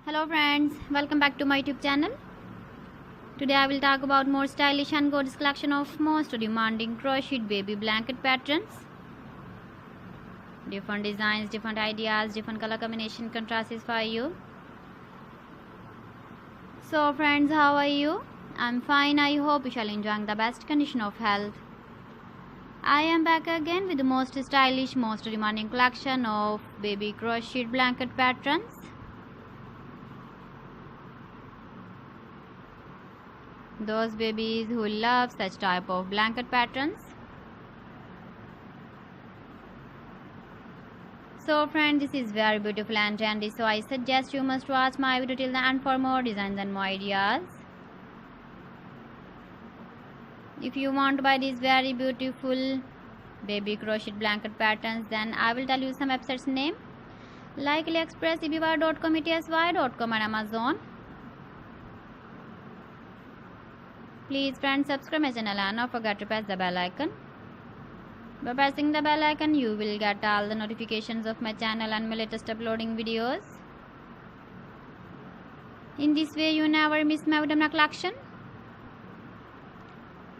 Hello friends, welcome back to my YouTube channel. Today I will talk about more stylish and gorgeous collection of most demanding crocheted baby blanket patterns. Different designs, different ideas, different color combination contrasts for you. So friends, how are you? I'm fine. I hope you shall enjoy the best condition of health. I am back again with the most stylish, most demanding collection of baby crocheted blanket patterns. Those babies who love such type of blanket patterns. So friends, this is very beautiful and trendy, so I suggest you must watch my video till the end for more designs and more ideas. If you want to buy these very beautiful baby crocheted blanket patterns, then I will tell you some websites name like AliExpress, eBay.com, ETSY.com and Amazon. Please friends, subscribe my channel and don't forget to press the bell icon. By pressing the bell icon, you will get all the notifications of my channel and my latest uploading videos. In this way, you never miss my video collection.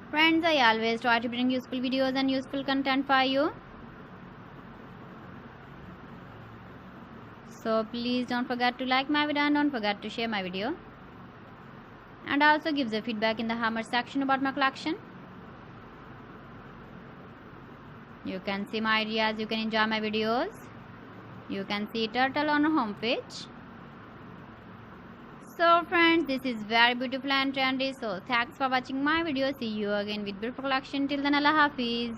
Friends, I always try to bring useful videos and useful content for you. So please don't forget to like my video and don't forget to share my video. And also give the feedback in the comment section about my collection. You can see my ideas, you can enjoy my videos. You can see turtle on our home page. So friends, this is very beautiful and trendy. So thanks for watching my video. See you again with beautiful collection. Till then, Allah Hafiz.